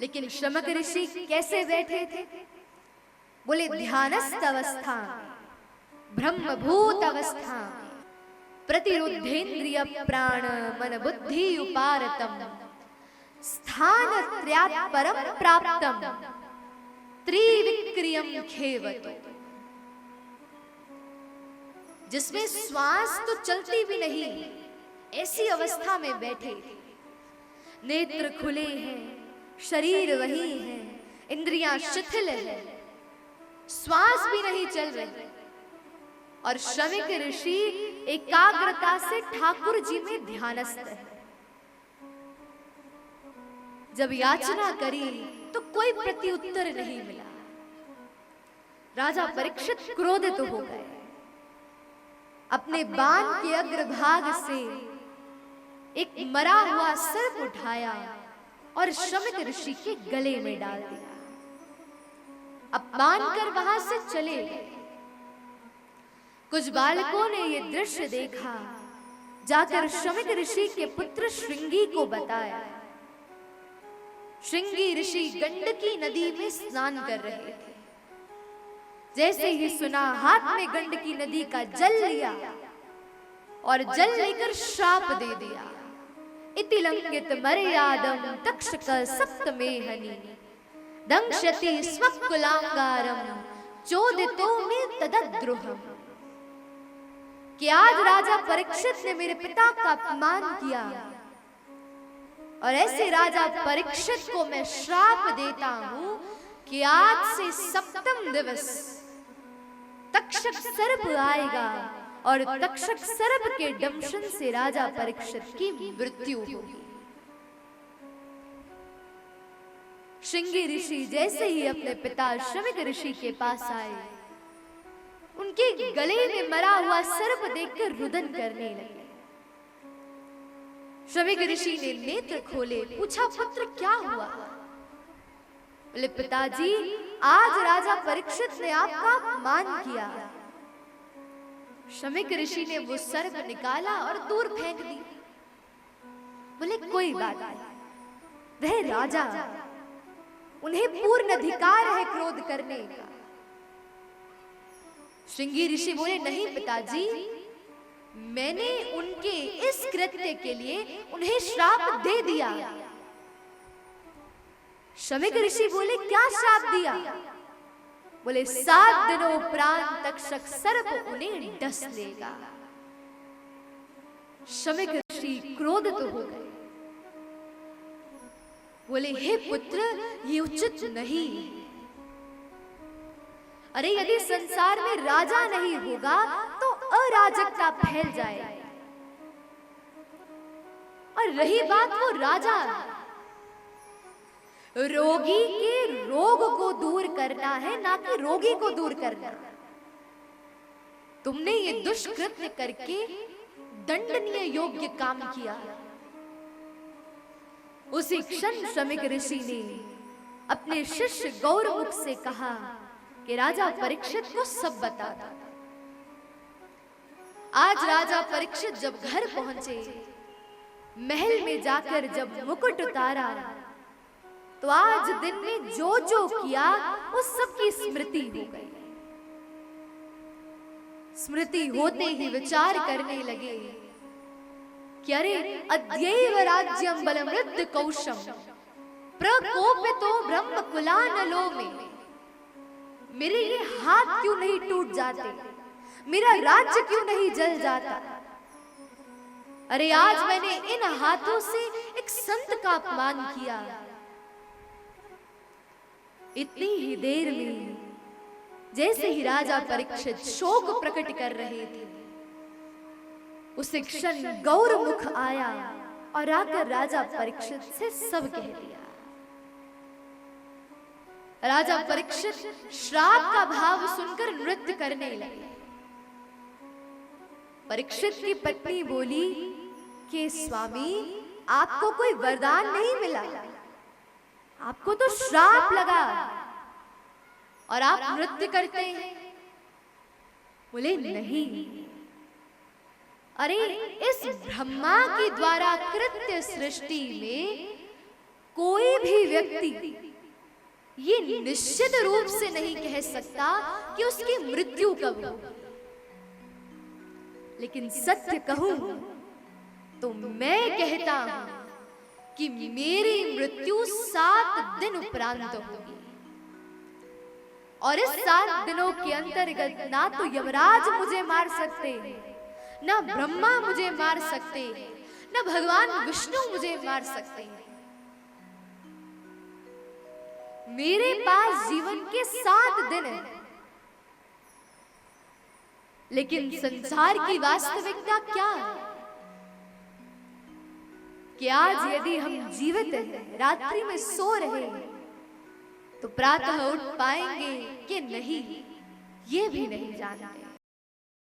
लेकिन शमक ऋषि कैसे बैठे थे? बोले ध्यानस्थ अवस्था, ब्रह्मभूत अवस्था, प्रतिरुद्धेन्द्रिय प्राण मन बुद्धि उपारतम, स्थान त्रयात् परम प्राप्तम, त्रिविक्रियम खेवतो। जिसमें श्वास तो चलती भी नहीं, ऐसी अवस्था में बैठे, नेत्र खुले हैं, शरीर वही है, इंद्रियां शिथिल है, श्वास भी नहीं चल रही, और शमिक ऋषि एकाग्रता से ठाकुर जी में ध्यानस्थ है। जब याचना करी तो कोई प्रत्युत्तर नहीं मिला। राजा परीक्षित क्रोधित हो गए, अपने बाण के अग्रभाग से एक मरा हुआ सर्प उठाया और शमिक ऋषि के गले में डाल दिया। अपमान कर वहां से चले गए। कुछ बालकों ने यह दृश्य देखा, जाकर शमिक ऋषि के पुत्र श्रृंगी को बताया। श्रृंगी ऋषि गंडकी नदी में स्नान कर रहे थे। जैसे ही सुना, हाथ में गंडकी नदी का जल लिया और जल लेकर श्राप दे दिया। इति लंघित मर्यादम तक्षक सप्तमेहनि दंशति स्वकुलांगारम चोदितो में तदद्रुहम। कि आज राजा परीक्षित ने मेरे पिता का अपमान किया, और ऐसे राजा परीक्षित को मैं श्राप देता हूं कि आज से सप्तम दिवस तक्षक सर्प आएगा और तक्षक सर्प के दंशन से राजा परीक्षित की मृत्यु होगी। श्रृंगी ऋषि जैसे ही अपने पिता शमिक ऋषि के पास आए, उनके गले में मरा हुआ सर्प देखकर रुदन करने लगे। शमिक ऋषि ने नेत्र खोले, पूछा पुत्र क्या हुआ? बोले पिताजी, आज राजा परीक्षित ने आपका अपमान किया। शमिक ऋषि ने वो सर्प निकाला और दूर फेंक दिया। बोले कोई बात नहीं, वह राजा, उन्हें पूर्ण अधिकार है क्रोध करने का। श्रृंगी ऋषि बोले नहीं पिताजी, मैंने उनके इस कृत्य के लिए उन्हें श्राप दे दिया। शमिक ऋषि बोले क्या श्राप दिया? बोले 7 दिनों उपरांत तक्षक सर्प उन्हें डस लेगा। शमिक ऋषि क्रोधित हो गए। बोले हे पुत्र, ये उचित नहीं। अरे यदि संसार में राजा नहीं होगा तो अराजकता फैल जाएगी। और रही बात वो राजा, रोगी के रोग को दूर करना है, ना कि रोगी को दूर करना। तुमने ये दुष्कृत्य करके दंडनीय योग्य काम किया। उसी क्षण शमिक ऋषि ने अपने शिष्य गौरमुख से कहा कि राजा परीक्षित को सब बता दो। आज राजा परीक्षित जब घर पहुंचे, महल में जाकर जब मुकुट उतारा, तो आज दिन में जो जो किया उस सब की स्मृति हो गई। स्मृति होते ही विचार करने लगे कि अरे अद्यैव राज्यम बलमृद्ध कौशम प्रकोपितो ब्रह्म कुलानलो में, मेरे ये हाथ क्यों नहीं टूट जाते, मेरा राज्य क्यों नहीं जल जाता। अरे आज मैंने इन हाथों से एक संत का अपमान किया। इतनी ही देर में जैसे ही राजा परीक्षित शोक प्रकट कर रहे थे, उसी क्षण गौरमुख आया और आकर राजा परीक्षित से सब कह दिया। राजा परीक्षित श्राप का भाव सुनकर नृत्य करने लगे। परीक्षित की पत्नी बोली कि स्वामी, आपको कोई वरदान नहीं मिला, आपको तो श्राप लगा और आप नृत्य करते हैं। बोले नहीं, अरे इस ब्रह्मा के द्वारा कृत्य सृष्टि में कोई भी व्यक्ति ये निश्चित रूप से नहीं कह सकता कि उसकी मृत्यु कब हो, लेकिन सत्य कहूं तो मैं कहता हूं कि मेरी मृत्यु 7 दिन उपरांत होगी। और इस 7 दिनों के अंतर्गत ना तो यमराज मुझे मार सकते, ना ब्रह्मा मुझे मार सकते, ना भगवान विष्णु मुझे मार सकते। मेरे पास जीवन के 7 दिन हैं, लेकिन संसार की वास्तविकता क्या है कि आज यदि हम जीवित हैं, रात्रि में सो रहे हैं, तो प्रातः उठ पाएंगे कि नहीं, ये भी नहीं जानते।